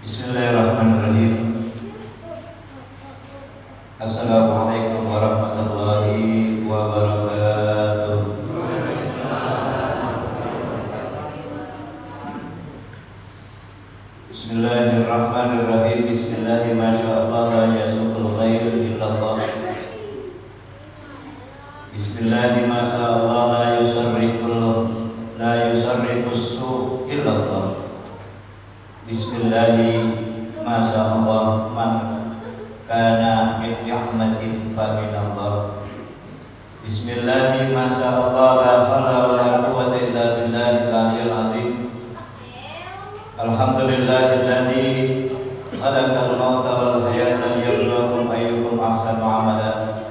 Bismillahirrahmanirrahim. Assalamualaikum warahmatullahi wabarakatuh. Bismillahirrahmanirrahim. Bismillahi masyaallah la yasuqul khair illallah. Bismillahi masyaallah la yusarriqus su' illallah. Bismillahi masyaallah man kana min rahmatin fa minallah. Bismillahi masyaallah la haula wala quwwata illa billahil aliyyil azim. Alhamdulillahilladzi khalaqal mauta wal hayata liyabluwakum ayyukum ahsanu amala.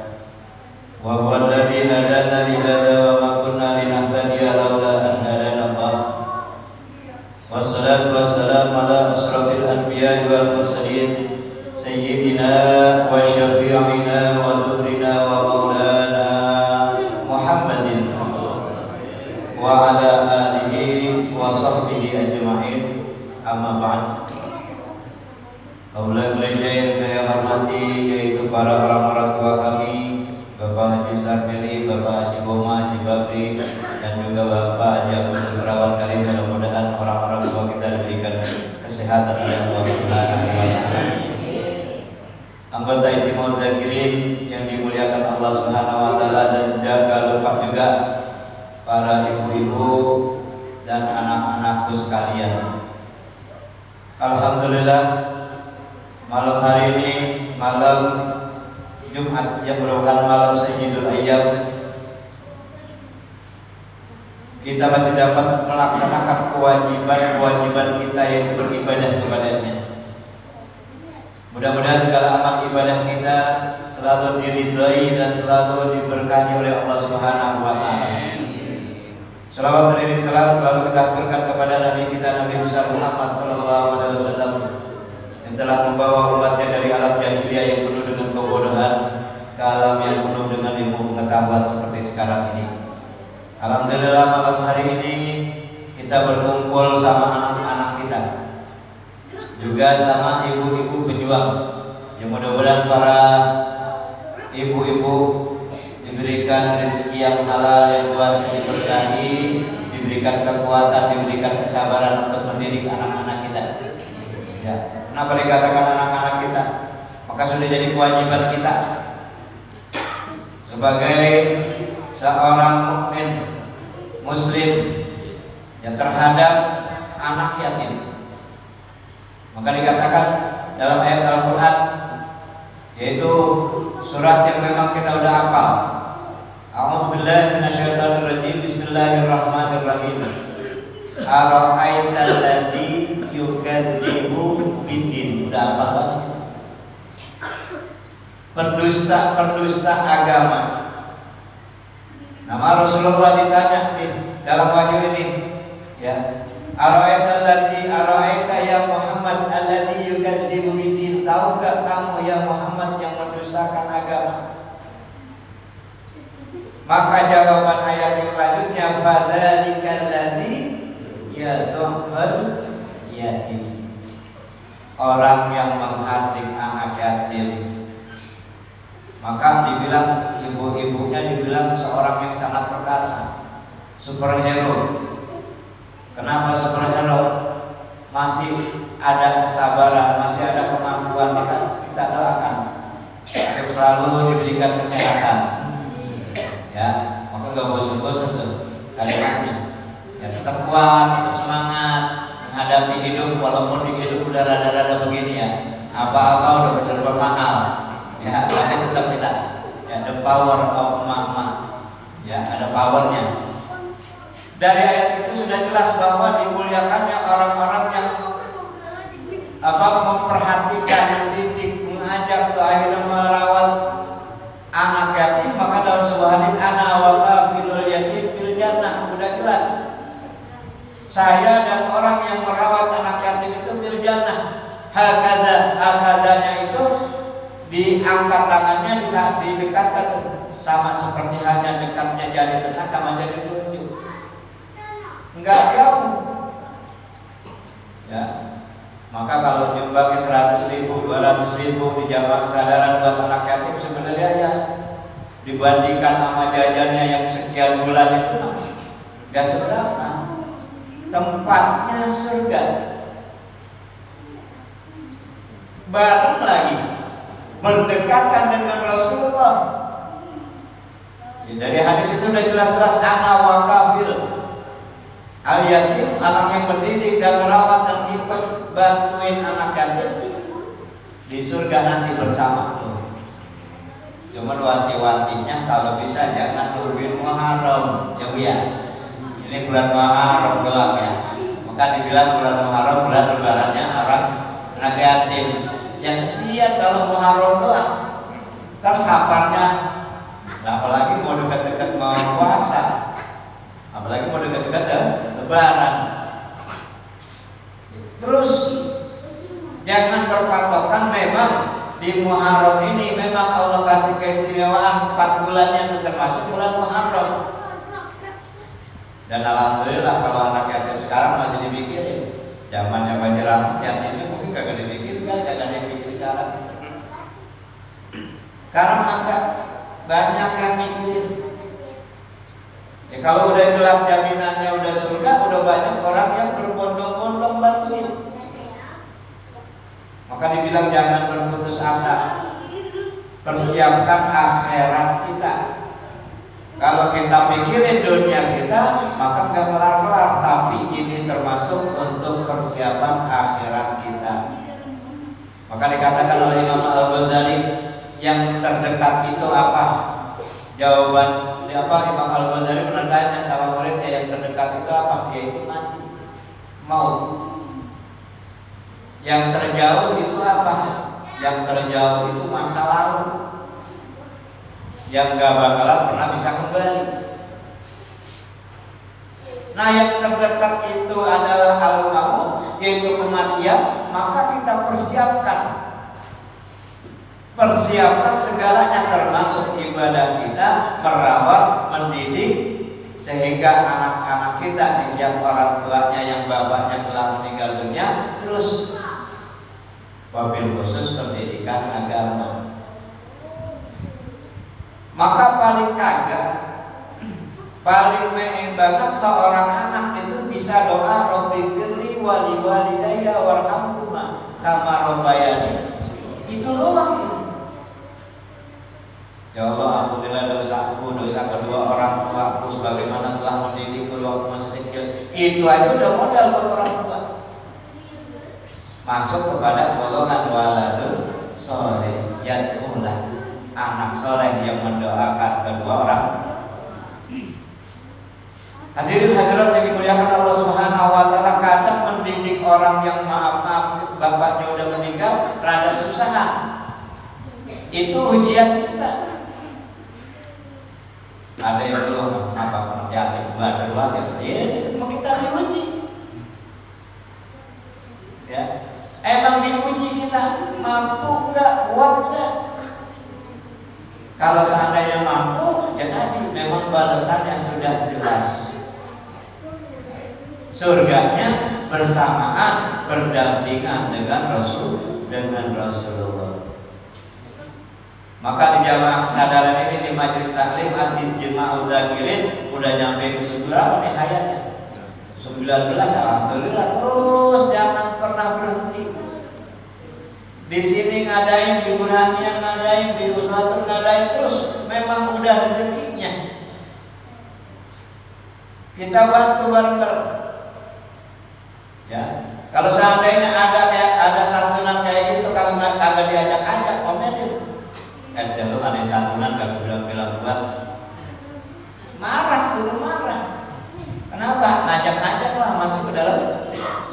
Wa huwa alladzi hadana li hadza wa ma kunna linahtadiya laula an hadana Allah. Wassalatu wassalamu ala asrafil anbiya'i wal mursalin sayyidina wa syafi'ina wa dhukrina wa maulana Muhammadin wa ala alihi wa sahbihi ajma'in. Amma ba'd. Aula yang saya hormati yaitu para orang-orang tua kami, Bapak Haji Sarmili, Bapak Haji Boma, Haji Bakri, dan juga Bapak Haji Abdul Terawan Karim. Mudah-mudahan orang-orang tua kita diberikan kesehatan oleh Allah Subhanahu wa taala. Anggota Intimul Dzakirin yang dimuliakan Allah Subhanahu wa taala, dan jangan lupa juga para ibu-ibu dan anak-anakku sekalian. Alhamdulillah, malam hari ini malam Jumat yang merupakan malam Sayyidul Ayyam, kita masih dapat melaksanakan kewajiban kita, yaitu beribadah kepadanya. Mudah-mudahan segala amal ibadah kita selalu diridhai dan selalu diberkahi oleh Allah Subhanahu wa taala. Salawat dan salam selalu kita aturkan kepada Nabi kita, Nabi Muhammad sallallahu alaihi wasallam, yang telah membawa umatnya dari alam jahiliyah yang penuh dengan kebodohan ke alam yang penuh dengan ilmu pengetahuan seperti sekarang ini. Alhamdulillah, malam hari ini kita berkumpul sama anak-anak kita, juga sama ibu-ibu pejuang. Yang mudah-mudahan para ibu-ibu diberikan rezeki yang halal, yang luas, yang diberkahi, diberikan kekuatan, diberikan kesabaran untuk mendidik anak-anak kita. Ya, kenapa dikatakan anak-anak kita? Maka sudah jadi kewajiban kita sebagai seorang mukmin muslim yang terhadap anak yatim. Maka dikatakan dalam ayat Al-Quran, yaitu surat yang memang kita udah hafal. A'udzubillahi minasyaitonirrajim. Bismillahirrahmanirrahim. Ara'aital ladzi yukadzibu biddin. Udah hafal banget. Pendusta agama. Nama Rasulullah ditanya dalam wahyu ini, ya. Ara'aita ya Muhammad alladzi yukadzibu biddin. Tahu enggak kamu ya Muhammad yang mendustakan agama? Maka jawaban ayat yang selanjutnya, fadzalikal ladzi yadhul yatim. Orang yang menghardik anak yatim. Maka dibilang ibu-ibunya dibilang seorang yang sangat perkasa, superhero. Kenapa superhero? Masih ada kesabaran, masih ada kemampuan. Kita doakan untuk selalu diberikan kesehatan. Ya, maka gak bosan-bosan tuh kalimatnya. Ya, tetap kuat, tetap semangat menghadapi hidup, walaupun di hidup udah rada-rada begini ya. Apa-apa udah berserba mahal. Ya, tapi tetap kita. Ya, the power of mama. Ya, ada powernya. Dari ayat itu sudah jelas bahwa dimuliakannya orang-orang yang memperhatikan, mendidik, mengajak, atau akhirnya merawat anak yatim. Maka dalam sebuah hadis, ana wa kafilul yatim fil jannah, sudah jelas saya dan orang yang merawat anak yatim itu fil jannah. Hakadanya itu diangkat tangannya, didekatkan sama seperti halnya dekatnya jari tengah sama jari telunjuk. Enggak jauh. Ya. Maka kalau nyumbang 100.000, 200.000 di jamaah kesadaran buat anak yatim sebenarnya ya dibandingkan sama jajannya yang sekian bulan itu gak seberapa. Tempatnya surga. Bareng lagi berdekatan dengan Rasulullah. Ya, dari hadis itu udah jelas-jelas ana wa kafil. Al yatim, anak yang mendidik dan merawat dan ikut bantuin anak yatim di surga nanti bersama. Cuma wanti-wantinya kalau bisa jangan nungguin Muharram, ya Bu ya. Ini bulan Muharram doang ya. Maka dibilang bulan Muharram bulan lebarannya orang anak yatim. Yang kesian kalau Muharram doang. Ntar saparnya, nah, apalagi mau dekat-dekat mau puasa, apalagi mau dekat-dekat ya lebaran. Terus jangan berpatokan memang di Muharram ini memang Allah kasih keistimewaan 4 bulannya itu termasuk bulan Muharram. Dan alhamdulillah kalau anak yatim sekarang masih dipikirin. Zamannya Banjir Rahmat yatimnya mungkin kagak dipikirin kan, kagak ada yang mikirin cara kita. Sekarang maka banyak yang mikirin. Ya kalau udah jelas jaminannya udah surga, udah banyak orang yang berbondong-bondong bantuin. Maka dibilang jangan berputus asa. Persiapkan akhirat kita. Kalau kita mikirin dunia kita, maka gak kelar-kelar. Tapi ini termasuk untuk persiapan akhirat kita. Maka dikatakan oleh Imam Al-Ghazali, yang terdekat itu apa? Jawaban Imam Al-Ghazali pernah tanya sama muridnya, yang terdekat itu apa? Yaitu mati, maut. Yang terjauh itu apa? Yang terjauh itu masa lalu, yang gak bakalan pernah bisa kembali. Nah, yang terdekat itu adalah al-maut, yaitu kematian. Maka kita persiapkan segalanya, termasuk ibadah kita, merawat, mendidik, sehingga anak-anak kita nih, yang orang tuanya, yang bapaknya telah meninggal dunia, terus wabil khusus pendidikan agama. Maka paling kagak, paling meeng banget seorang anak itu bisa doa Rabbi firli wali walidayya warhamhuma kama rabbayani. Itu doang. Ya Allah, ampunilah dosaku, dosa kedua orang tuaku, sebagaimana telah mendidikku waktu masih kecil. Itu aja udah modal buat orang tua. Masuk kepada golongan waladun soleh, yad'ulah, anak soleh yang mendoakan kedua orang. Hadirin hadirat yang dimuliakan Allah Subhanahu wa taala, kadang mendidik orang yang maaf bapaknya udah meninggal rada susah. Itu ujian kita. Ada yang belum apa yatim belajar ini mau kita diuji. Ya, emang diuji kita mampu nggak, kuat nggak? Kalau seandainya mampu, ya tadi memang balasannya sudah jelas. Surganya bersamaan, berdampingan dengan Rasulullah. Maka di jamaah kesadaran ini, di majelis taklim Al-Jima'ud Dzakirin udah nyampe ke berapa nih hayatnya? 19, alhamdulillah. Terus jangan pernah berhenti. Di sini ngadain, di Burhaniyah ngadain, di Uswatun ngadain, terus memang udah rezekinya. Kita bantu bareng-bareng. Ya, kalau seandainya ada santunan kayak gitu, kalau kagak diajak-ajak, komenin. Lu ada santunan gak bilang-bilang buat marah, udah marah. Kenapa? Ngajak-ngajak lah masuk ke dalam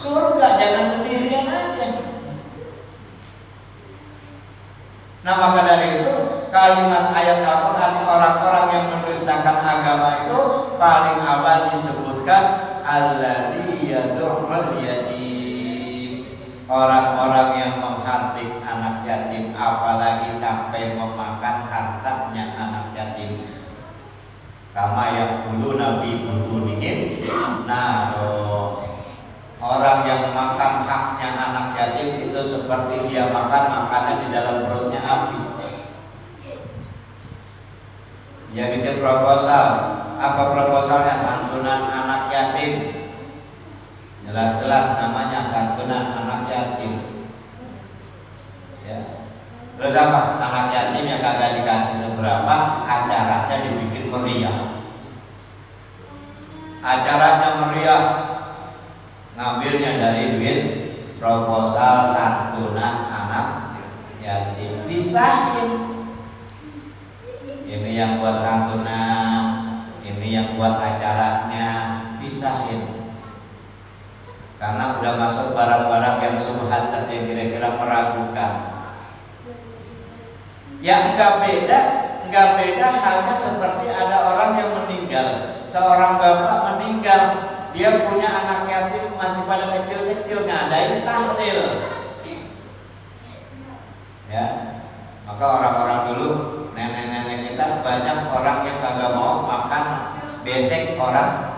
surga, jangan sendirian aja. Nah, maka dari itu kalimat ayat Al-Quran, orang-orang yang mendustakan agama itu paling awal disebutkan alladzi yad'ul yatim, orang-orang yang menghardik anak yatim, apalagi sampai memakan hartanya anak yatim. Kama yaqulu nabi butunihim. Nah, orang yang makan haknya anak yatim seperti dia makan makanan di dalam perutnya api. Dia bikin proposal. Apa proposalnya? Santunan anak yatim. Jelas-jelas namanya santunan anak yatim. Ya. Terus apa? Anak yatim yang kagak dikasih seberapa, acaranya dibikin meriah. Acaranya meriah, ngambilnya dari duit proposal santunan anak yatim. Pisahin. Ini yang buat santunan, ini yang buat acaranya, pisahin. Karena udah masuk barang-barang yang subhat atau yang kira-kira meragukan. Yang enggak beda halnya seperti ada orang yang meninggal. Seorang bapak meninggal, dia punya anak yatim masih pada kecil-kecil, ngadain tahlil. Ya. Maka orang-orang dulu, nenek-nenek kita, banyak orang yang kagak mau makan besek orang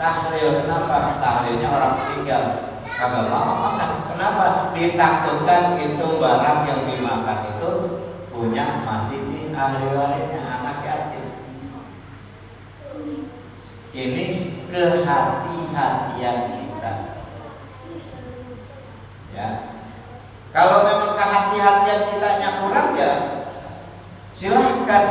tahlil. Kenapa? Tahlilnya orang meninggal, kagak mau makan. Kenapa? Ditakutkan itu barang yang dimakan itu punya masih di ahli warisnya anak yatim. Ini kehati-hatian kita. Ya. Kalau memang kehati-hatian kitanya kurang, ya silahkan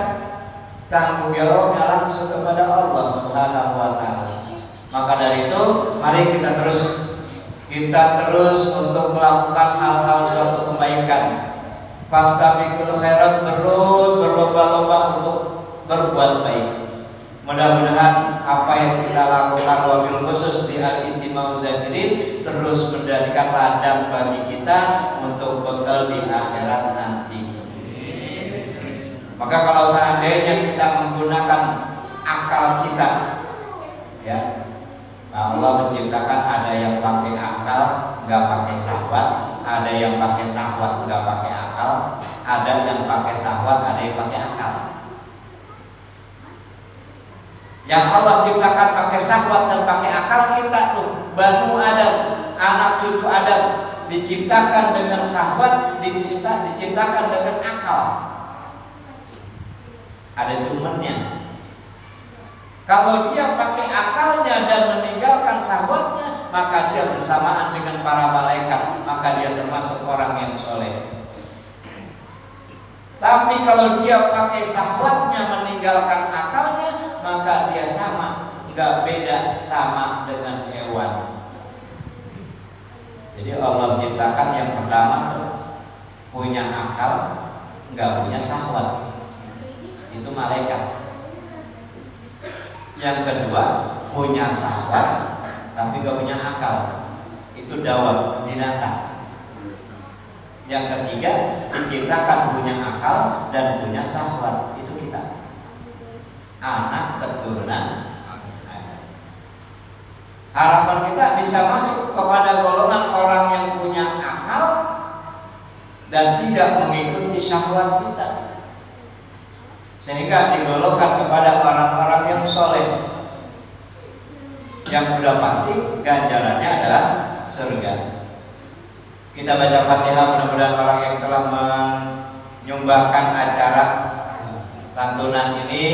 tanggung jawabnya langsung kepada Allah Subhanahu wa Ta'ala. Maka dari itu, mari kita terus untuk melakukan hal-hal suatu kebaikan. Fastabiqul khairat, terus berlomba-lomba untuk berbuat baik. Mudah-mudahan apa yang kita lakukan wabil khusus di Al-Intimau Zakirin terus menjadikan ladang bagi kita untuk bekal di akhirat nanti. Maka kalau seandainya kita menggunakan akal kita, ya, Allah menciptakan ada yang pakai akal, nggak pakai syahwat, ada yang pakai syahwat, nggak pakai akal, ada yang pakai syahwat, ada yang pakai akal. Yang Allah ciptakan pakai syahwat dan pakai akal kita tuh, Banu Adam, anak cucu Adam, diciptakan dengan syahwat, diciptakan dengan akal. Ada temennya. Kalau dia pakai akalnya dan meninggalkan syahwatnya, maka dia bersamaan dengan para malaikat, maka dia termasuk orang yang soleh. Tapi kalau dia pakai syahwatnya meninggalkan akalnya, maka dia sama, nggak beda sama dengan hewan. Jadi Allah ciptakan yang pertama tuh punya akal, nggak punya syahwat, itu malaikat. Yang kedua punya syahwat tapi nggak punya akal, itu dawab, binatang. Yang ketiga diciptakan punya akal dan punya syahwat, itu kita, anak keturunan. Harapan kita bisa masuk kepada golongan orang yang punya akal dan tidak mengikuti syahwat kita, sehingga digolongkan kepada orang-orang yang soleh, yang sudah pasti ganjarannya adalah surga. Kita baca Fatihah, mudah-mudahan orang yang telah menyumbangkan acara santunan ini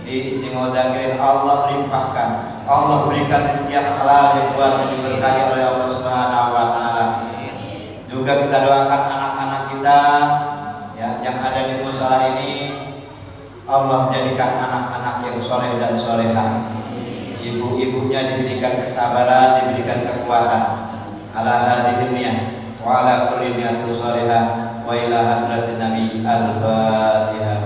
di Intimau Zakirin Allah limpahkan, Allah berikan rezeki yang halal yang luas yang diberkahi oleh Allah Subhanahu wa Ta'ala. Juga kita doakan anak-anak kita ya, yang ada di musala ini, Allah jadikan anak-anak yang soleh dan solehah. Ibu-ibunya diberikan kesabaran, diberikan kekuatan. Ala hadhihi niyah wa ala kulli niyatin solehah wa ila hadratin Nabi al-Fatihah.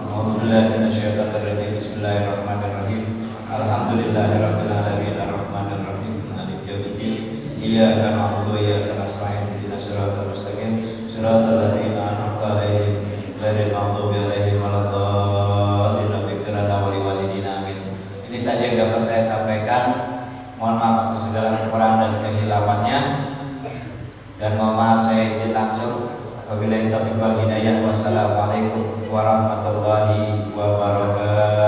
A'udzubillahi minasyaitonir rajim. Bismillahirrahmanirrahim. Alhamdulillahirabbil alamin arrahmanir rahim maliki yaumiddin. Iyyaka na'budu wa iyyaka nasta'in ihdinas siratal mustaqim siratal ladzina an'amta 'alaihim ghairil maghdubi 'alaihim waladdallin. Ini saja yang dapat saya sampaikan. Mohon maaf atas segala kekurangan dan kehilafannya, dan mohon maaf saya izin langsung. Wabillahi taufiq wal hidayah. Wassalamualaikum warahmatullahi wabarakatuh.